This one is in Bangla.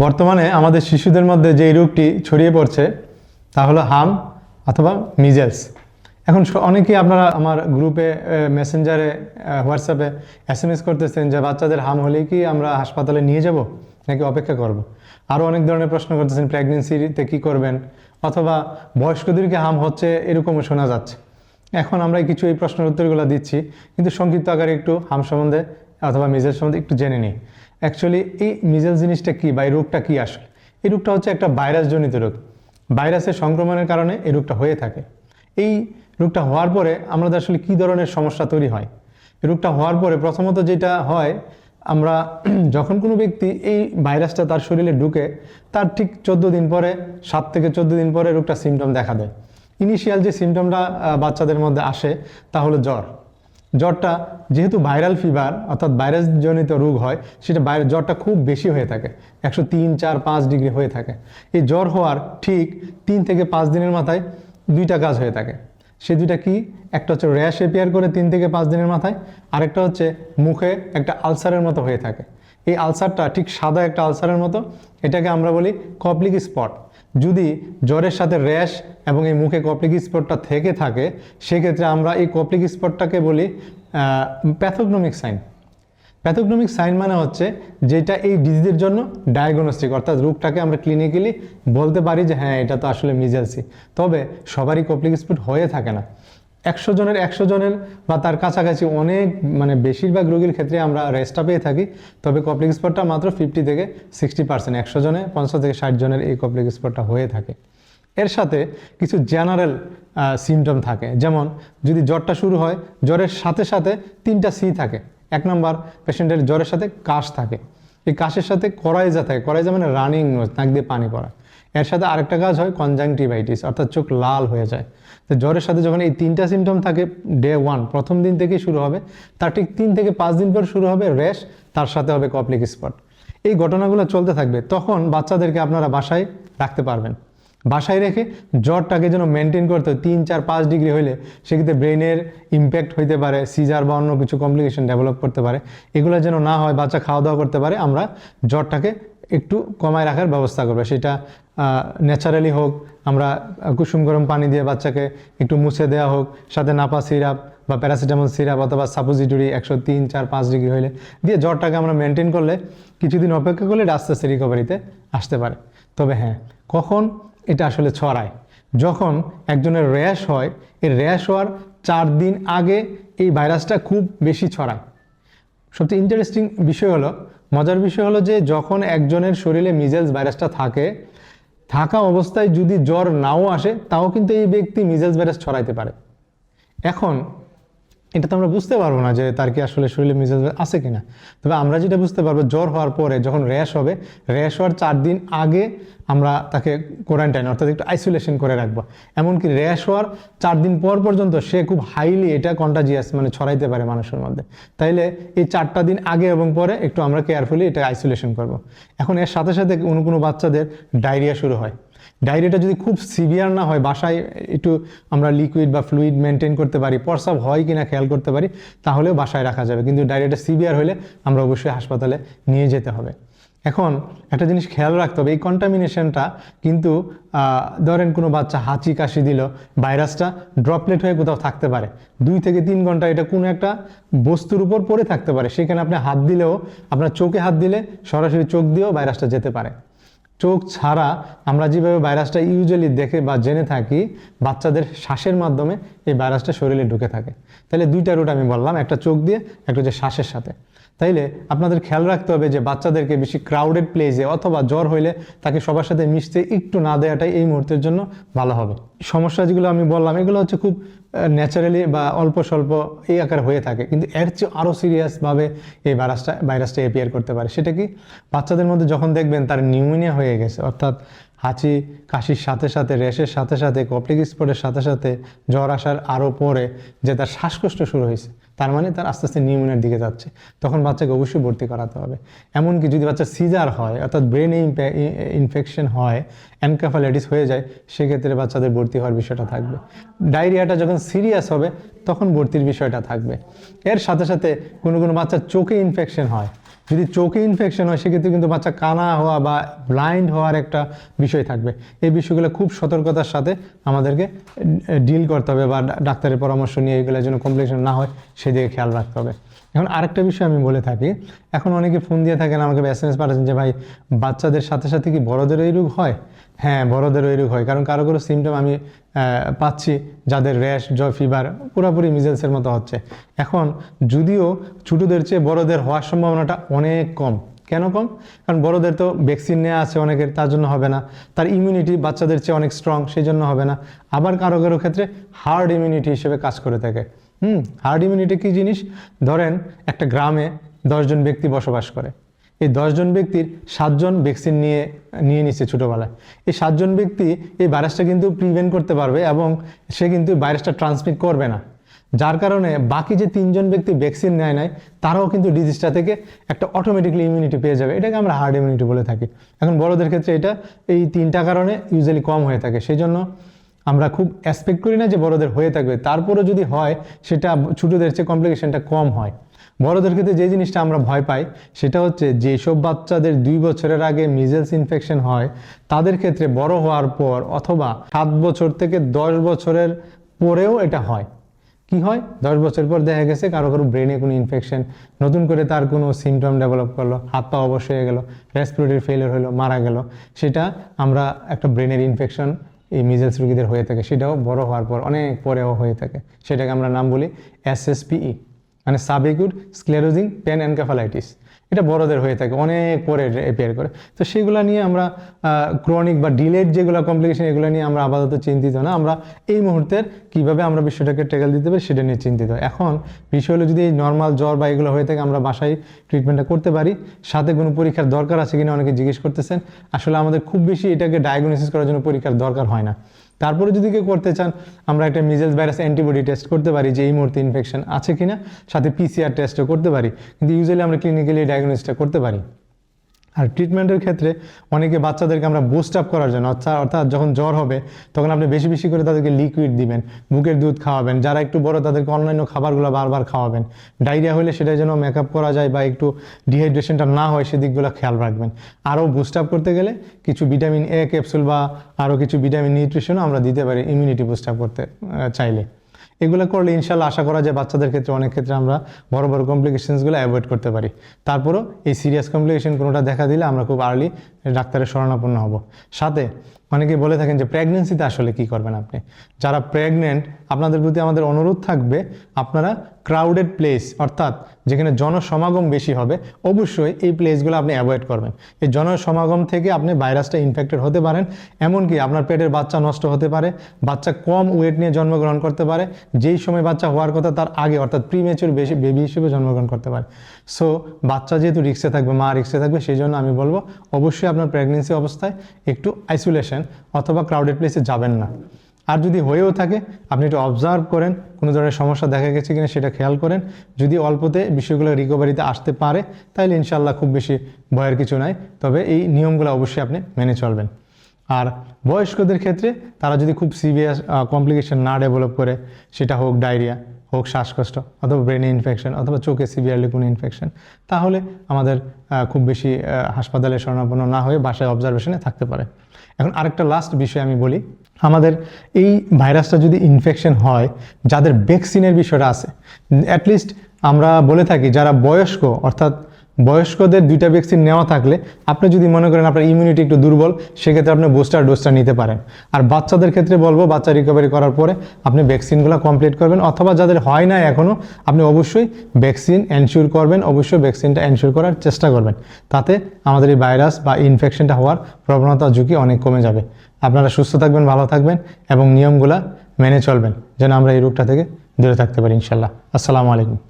বর্তমানে আমাদের শিশুদের মধ্যে যে রোগটি ছড়িয়ে পড়ছে তা হলো হাম অথবা মিজেলস। এখন অনেকেই আপনারা আমার গ্রুপে, মেসেঞ্জারে, হোয়াটসঅ্যাপে SMS করতেছেন যে বাচ্চাদের হাম হলেই কি আমরা হাসপাতালে নিয়ে যাব নাকি অপেক্ষা করব। আরও অনেক ধরনের প্রশ্ন করতেছেন, প্রেগনেন্সিতে কি করবেন, অথবা বয়স্কদেরকে হাম হচ্ছে এরকমও শোনা যাচ্ছে। এখন আমরা কিছু এই প্রশ্নের উত্তরগুলো দিচ্ছি, কিন্তু সংক্ষিপ্ত আকারে একটু হাম সম্বন্ধে অথবা মিজেলস সম্বন্ধে একটু জেনে নিই। অ্যাকচুয়ালি এই মিজেলস জিনিসটা কি বা এই রোগটা কী আসলে? এই রোগটা হচ্ছে একটা ভাইরাসজনিত রোগ। ভাইরাসের সংক্রমণের কারণে এই রোগটা হয়ে থাকে। এই রোগটা হওয়ার পরে আমাদের আসলে কী ধরনের সমস্যা তৈরি হয়? এই রোগটা হওয়ার পরে প্রথমত যেটা হয়, আমরা যখন কোনো ব্যক্তি এই ভাইরাসটা তার শরীরে ঢুকে, তার ঠিক 14 দিন পরে, 7 থেকে 14 দিন পরে রোগটা সিমটম দেখা দেয়। ইনিশিয়াল যে সিমটমটা বাচ্চাদের মধ্যে আসে তা হলো জ্বর। জ্বরটা যেহেতু ভাইরাল ফিভার অর্থাৎ ভাইরাসজনিত রোগ হয়, সেটা জ্বরটা খুব বেশি হয়ে থাকে, 103, 4, 5 ডিগ্রি হয়ে থাকে। এই জ্বর হওয়ার ঠিক 3 থেকে 5 দিনের মাথায় দুইটা কাজ হয়ে থাকে। সে দুইটা কি? একটা হচ্ছে র্যাশ এপিয়ার করে 3 থেকে 5 দিনের মাথায়, আরেকটা হচ্ছে মুখে একটা আলসারের মতো হয়ে থাকে। এই আলসারটা ঠিক সাদা একটা আলসারের মতো, এটাকে আমরা বলি কপ্লিক স্পট। যদি জ্বরের সাথে র্যাশ এবং এই মুখে কপ্লিক স্পটটা থেকে থাকে, সেক্ষেত্রে আমরা এই কপ্লিক স্পটটাকে বলি প্যাথোগনোমিক সাইন। প্যাথোগনোমিক সাইন মানে হচ্ছে যেটা এই ডিজিজের জন্য ডায়াগনস্টিক, অর্থাৎ রোগটাকে আমরা ক্লিনিক্যালি বলতে পারি যে হ্যাঁ, এটা তো আসলে মিজেলসই। তবে সবারই কপ্লিক স্পট হয়ে থাকে না। 100 জনের বা তার কাছাকাছি অনেক, বেশিরভাগ রোগীর ক্ষেত্রে আমরা রেস্টটা পেয়ে থাকি। তবে কপ্লিক স্পটটা মাত্র 50 থেকে 60%, 100 জনে 50 থেকে 60 জনের এই কপ্লিক স্পটটা হয়ে থাকে। এর সাথে কিছু জেনারেল সিমটম থাকে, যেমন যদি জ্বরটা শুরু হয়, জ্বরের সাথে সাথে 3টা সি থাকে। 1 নম্বর, পেশেন্টের জ্বরের সাথে কাশ থাকে। এই কাশের সাথে করাইজা থাকে। করাইজা মানে রানিং নোজ, নাক দিয়ে পানি পড়া। এর সাথে আরেকটা কাজ হয় কনজাংটিভাইটিস, অর্থাৎ চোখ লাল হয়ে যায়। তো জ্বরের সাথে যখন এই 3টা সিমটম থাকে, ডে 1 প্রথম দিন থেকেই শুরু হবে, তার ঠিক 3 থেকে 5 দিন পর শুরু হবে র্যাশ, তার সাথে হবে কপ্লিক স্পট। এই ঘটনাগুলো চলতে থাকবে। তখন বাচ্চাদেরকে আপনারা বাসায় রাখতে পারবেন। বাসায় রেখে জ্বরটাকে যেন মেনটেন করতে হয়। 3, 4, 5 ডিগ্রি হইলে সেক্ষেত্রে ব্রেনের ইম্প্যাক্ট হইতে পারে, সিজার বা অন্য কিছু কমপ্লিকেশন ডেভেলপ করতে পারে। এগুলো যেন না হয়, বাচ্চা খাওয়া দাওয়া করতে পারে, আমরা জ্বরটাকে একটু কমায় রাখার ব্যবস্থা করবো। সেটা ন্যাচারালি হোক, আমরা কুসুম গরম পানি দিয়ে বাচ্চাকে একটু মুছে দেওয়া হোক, সাথে নাপা সিরাপ বা প্যারাসিটামল সিরাপ অথবা সাপোজিটরি 103, 4, 5 ডিগ্রি হইলে দিয়ে জ্বরটাকে আমরা মেনটেন করলে, কিছুদিন অপেক্ষা করলে আস্তে আস্তে রিকভারিতে আসতে পারে। তবে হ্যাঁ, কখন এটা আসলে ছড়ায়? যখন একজনের র্যাশ হয়, এই র্যাশ হওয়ার 4 দিন আগে এই ভাইরাসটা খুব বেশি ছড়ায়। সবচেয়ে ইন্টারেস্টিং বিষয় হলো, মজার বিষয় হলো যে যখন একজনের শরীরে মিজেলস ভাইরাসটা থাকা অবস্থায় যদি জ্বর নাও আসে, তাও কিন্তু এই ব্যক্তি মিজেলস ভাইরাস ছড়াইতে পারে। এখন এটা তো আমরা বুঝতে পারবো না যে তার কি আসলে শরীরে মিজেলস আছে কিনা। তবে আমরা যেটা বুঝতে পারবো, জ্বর হওয়ার পরে যখন র্যাশ হবে, র্যাশ হওয়ার 4 দিন আগে আমরা তাকে কোয়ারেন্টাইন অর্থাৎ একটু আইসোলেশন করে রাখবো। এমনকি র্যাশ হওয়ার 4 দিন পর পর্যন্ত সে খুব হাইলি এটা কন্টাজিয়াস, ছড়াইতে পারে মানুষের মধ্যে। তাইলে এই 4টা দিন আগে এবং পরে একটু আমরা কেয়ারফুলি এটা আইসোলেশন করব। এখন এর সাথে সাথে কোনো বাচ্চাদের ডায়রিয়া শুরু হয়। ডায়রিয়াটা যদি খুব সিভিয়ার না হয়, বাসায় একটু আমরা লিকুইড বা ফ্লুইড মেনটেন করতে পারি, প্রস্রাব হয় কিনা খেয়াল করতে পারি, তাহলেও বাসায় রাখা যাবে। কিন্তু ডায়রিয়াটা সিভিয়ার হলে আমরা অবশ্যই হাসপাতালে নিয়ে যেতে হবে। এখন একটা জিনিস খেয়াল রাখতে হবে, এই কন্টামিনেশনটা কিন্তু ধরেন কোনো বাচ্চা হাঁচি কাশি দিল, ভাইরাসটা ড্রপলেট হয়ে কোথাও থাকতে পারে। 2 থেকে 3 ঘন্টা এটা কোনো একটা বস্তুর উপর পড়ে থাকতে পারে। সেখানে আপনি হাত দিলেও, আপনার চোখে হাত দিলে সরাসরি চোখ দিয়েও ভাইরাসটা যেতে পারে। চোখ ছাড়া আমরা যেভাবে ভাইরাসটা ইউজুয়ালি দেখে বা জেনে থাকি, বাচ্চাদের শ্বাসের মাধ্যমে এই ভাইরাসটা শরীরে ঢুকে থাকে। তাহলে 2টা রুট আমি বললাম, একটা চোখ দিয়ে, একটা হচ্ছে শ্বাসের সাথে। তাইলে আপনাদের খেয়াল রাখতে হবে যে বাচ্চাদেরকে বেশি ক্রাউডেড প্লেসে অথবা জ্বর হইলে তাকে সবার সাথে মিশতে একটু না দেওয়াটাই এই মুহূর্তের জন্য ভালো হবে। সমস্যা যেগুলো আমি বললাম, এগুলো হচ্ছে খুব ন্যাচারালি বা অল্প স্বল্প এই আকারে হয়ে থাকে, কিন্তু এর চেয়ে আরও সিরিয়াসভাবে এই ভাইরাসটা এপিয়ার করতে পারে। সেটা কি? বাচ্চাদের মধ্যে যখন দেখবেন তার নিউমোনিয়া হয়ে গেছে, অর্থাৎ হাঁচি কাশির সাথে সাথে, র্যাশের সাথে সাথে, কপ্লিক স্পটের সাথে সাথে জ্বর আসার আরও পরে যে তার শ্বাসকষ্ট শুরু হয়েছে, তার মানে তার আস্তে আস্তে নিউমোনিয়ার দিকে যাচ্ছে, তখন বাচ্চাকে অবশ্যই ভর্তি করাতে হবে। এমনকি যদি বাচ্চা সিজার হয়, অর্থাৎ ব্রেনে ইনফেকশন হয়, এনকেফালাইটিস হয়ে যায়, সেক্ষেত্রে বাচ্চাদের ভর্তি হওয়ার বিষয়টা থাকবে। ডায়রিয়াটা যখন সিরিয়াস হবে, তখন ভর্তির বিষয়টা থাকবে। এর সাথে সাথে কোনো বাচ্চার চোখে ইনফেকশন হয়, যদি চোখে ইনফেকশন হয় সেক্ষেত্রে কিন্তু বাচ্চা কানা হওয়া বা ব্লাইন্ড হওয়ার একটা বিষয় থাকবে। এই বিষয়গুলো খুব সতর্কতার সাথে আমাদেরকে ডিল করতে হবে বা ডাক্তারের পরামর্শ নিয়ে এগুলোর জন্য কমপ্লিকেশন না হয় সেদিকে খেয়াল রাখতে হবে। এখন আরেকটা বিষয় আমি বলে থাকি, এখন অনেকে ফোন দিয়ে থাকেন আমাকে SMS পাঠাচ্ছেন যে ভাই বাচ্চাদের সাথে সাথে কি বড়দেরও এই রোগ হয়? হ্যাঁ, বড়দেরও এই রোগ হয়, কারণ কারো কারো সিমটম আমি পাচ্ছি যাদের র্যাশ, জ্বর, ফিভার পুরোপুরি মিজেলসের মতো হচ্ছে। এখন যদিও ছোটোদের চেয়ে বড়দের হওয়ার সম্ভাবনাটা অনেক কম। কেন কম? কারণ বড়দের তো ভ্যাকসিন নেওয়া আছে অনেকের, তার জন্য হবে না। তার ইমিউনিটি বাচ্চাদের চেয়ে অনেক স্ট্রং, সেই জন্য হবে না। আবার কারো কারো ক্ষেত্রে হার্ড ইমিউনিটি হিসেবে কাজ করে থাকে। হার্ড ইমিউনিটি কী জিনিস? ধরেন একটা গ্রামে 10 জন ব্যক্তি বসবাস করে, এই 10 জন ব্যক্তির 7 জন ভ্যাকসিন নিয়ে নিচ্ছে ছোটোবেলায়। এই 7 জন ব্যক্তি এই ভাইরাসটা কিন্তু প্রিভেন্ট করতে পারবে এবং সে কিন্তু ভাইরাসটা ট্রান্সমিট করবে না, যার কারণে বাকি যে 3 জন ব্যক্তি ভ্যাকসিন নেয় নাই তারাও কিন্তু ডিজিজটা থেকে একটা অটোমেটিকলি ইমিউনিটি পেয়ে যাবে। এটাকে আমরা হার্ড ইমিউনিটি বলে থাকি। এখন বড়দের ক্ষেত্রে এটা এই 3টা কারণে ইউজুয়ালি কম হয়ে থাকে, সেই জন্য আমরা খুব এক্সপেক্ট করি না যে বড়দের হয়ে থাকবে। তারপরে যদি হয় সেটা ছোটোদের চেয়ে কমপ্লিকেশনটা কম হয়। বড়দের ক্ষেত্রে যে জিনিসটা আমরা ভয় পাই সেটা হচ্ছে যেসব বাচ্চাদের 2 বছরের আগে মিজেলস ইনফেকশন হয় তাদের ক্ষেত্রে বড় হওয়ার পর অথবা 7 বছর থেকে 10 বছরের পরেও এটা হয়। কি হয়? 10 বছর পর দেখা গেছে কারো কারো ব্রেনে কোনো ইনফেকশন, নতুন করে তার কোনো সিমটম ডেভেলপ করলো, হাত পা অবশ হয়ে গেলো, রেসপিরেটরি ফেলিওর হলো, মারা গেল। সেটা আমরা একটা ব্রেনের ইনফেকশন এই মিজেলস রোগীদের হয়ে থাকে, সেটাও বড় হওয়ার পর অনেক পরেও হয়ে থাকে। সেটাকে আমরা নাম বলি SSPE, মানে সাবএকিউট স্ক্লেরোজিং প্যানএনকেফালাইটিস। এটা বড়দের হয়ে থাকে, অনেক পরে অ্যাপিয়ার করে। তো সেগুলো নিয়ে আমরা ক্রনিক বা ডিলেড যেগুলো কমপ্লিকেশন এগুলো নিয়ে আমরা আপাতত চিন্তিত না। আমরা এই মুহূর্তের কীভাবে আমরা বিষয়টাকে ট্যাকেল দিতে পারি সেটা নিয়ে চিন্তিত। এখন বিষয় হলো যদি এই নর্মাল জ্বর বা এগুলো হয়ে থাকে আমরা বাসায় ট্রিটমেন্টটা করতে পারি, সাথে কোনো পরীক্ষার দরকার আছে কিনা অনেকে জিজ্ঞেস করতেছেন। আসলে আমাদের খুব বেশি এটাকে ডায়াগনোসিস করার জন্য পরীক্ষার দরকার হয় না। তারপরে যদি কেউ করতে চান আমরা একটা মিজেলস ভাইরাস অ্যান্টিবডি টেস্ট করতে পারি যে এই মুহূর্তে ইনফেকশন আছে কিনা, সাথে PCR টেস্টও করতে পারি, কিন্তু ইউজুয়ালি আমরা ক্লিনিক্যালি ডায়াগনোসিসটা করতে পারি। আর ট্রিটমেন্টের ক্ষেত্রে অনেকে বাচ্চাদেরকে আমরা বুস্ট আপ করার জন্য অর্থাৎ যখন জ্বর হবে তখন আপনি বেশি বেশি করে তাদেরকে লিকুইড দিবেন, বুকের দুধ খাওয়াবেন। যারা একটু বড় তাদেরকে অন্যান্য খাবারগুলো বারবার খাওয়াবেন। ডায়রিয়া হলে সেটা যেন মেকআপ করা যায় বা একটু ডিহাইড্রেশনটা না হয় সেদিকগুলো খেয়াল রাখবেন। আরও বুস্ট আপ করতে গেলে কিছু ভিটামিন A ক্যাপসুল বা আরও কিছু ভিটামিন নিউট্রিশনও আমরা দিতে পারি ইমিউনিটি বুস্ট আপ করতে চাইলে। এগুলো করলে ইনশাল্লাহ আশা করা যায় বাচ্চাদের ক্ষেত্রে অনেক ক্ষেত্রে আমরা বড় বড় কমপ্লিকেশনসগুলো অ্যাভয়েড করতে পারি। তারপরও এই সিরিয়াস কমপ্লিকেশন কোনোটা দেখা দিলে আমরা খুব আর্লি ডাক্তারের শরণাপন্ন হব। সাথে অনেকে বলে থাকেন যে প্রেগনেন্সিতে আসলে কি করবেন আপনি। যারা প্রেগনেন্ট আপনাদের প্রতি আমাদের অনুরোধ থাকবে আপনারা ক্রাউডেড প্লেস অর্থাৎ যেখানে জনসমাগম বেশি হবে অবশ্যই এই প্লেসগুলো আপনি অ্যাভয়েড করবেন। এই জনসমাগম থেকে আপনি ভাইরাসটা ইনফেক্টেড হতে পারেন, এমনকি আপনার পেটের বাচ্চা নষ্ট হতে পারে, বাচ্চা কম ওয়েট নিয়ে জন্মগ্রহণ করতে পারে, যেই সময় বাচ্চা হওয়ার কথা তার আগে অর্থাৎ প্রিমেচুর বেবি হিসেবে জন্মগ্রহণ করতে পারে। সো বাচ্চা যেহেতু রিস্কে থাকবে, মা রিস্কে থাকবে, সেই জন্য আমি বলবো অবশ্যই আপনার প্রেগনেন্সি অবস্থায় একটু আইসোলেশন অথবা ক্রাউডেড প্লেসে যাবেন না। আর যদি হয়েও থাকে আপনি একটু অবজার্ভ করেন কোনো ধরনের সমস্যা দেখা গেছে কিনা সেটা খেয়াল করেন। যদি অল্পতে বিষয়গুলো রিকভারিতে আসতে পারে তাহলে ইনশাল্লাহ খুব বেশি ভয়ের কিছু নাই, তবে এই নিয়মগুলো অবশ্যই আপনি মেনে চলবেন। আর বয়স্কদের ক্ষেত্রে তারা যদি খুব সিভিয়ার কমপ্লিকেশন না ডেভেলপ করে, সেটা হোক ডায়রিয়া, হোক শ্বাসকষ্ট অথবা ব্রেনে ইনফেকশন অথবা চোখে সিভিয়ারলি কোনো ইনফেকশন, তাহলে আমাদের খুব বেশি হাসপাতালে শরণাপন্ন না হয়ে বাসায় অবজারভেশনে থাকতে পারে। এখন আরেকটা লাস্ট বিষয় আমি বলি, আমাদের এই ভাইরাসটা যদি ইনফেকশন হয় যাদের ভ্যাকসিনের বিষয়টা আছে, অ্যাটলিস্ট আমরা বলে থাকি যারা বয়স্ক অর্থাৎ বয়স্কদের 2টা ভ্যাকসিন নেওয়া থাকলে আপনি যদি মনে করেন আপনার ইমিউনিটি একটু দুর্বল সেক্ষেত্রে আপনি বুস্টার ডোজটা নিতে পারেন। আর বাচ্চাদের ক্ষেত্রে বলবো বাচ্চা রিকভারি করার পরে আপনি ভ্যাকসিনগুলো কমপ্লিট করবেন, অথবা যাদের হয় না এখনও আপনি অবশ্যই ভ্যাকসিন এনশিওর করবেন, অবশ্যই ভ্যাকসিনটা এনশিওর করার চেষ্টা করবেন। তাতে আমাদের এই ভাইরাস বা ইনফেকশনটা হওয়ার প্রবণতা ঝুঁকি অনেক কমে যাবে। আপনারা সুস্থ থাকবেন, ভালো থাকবেন এবং নিয়মগুলা মেনে চলবেন যেন আমরা এই রোগটা থেকে দূরে থাকতে পারি ইনশাল্লাহ। আসসালামু আলাইকুম।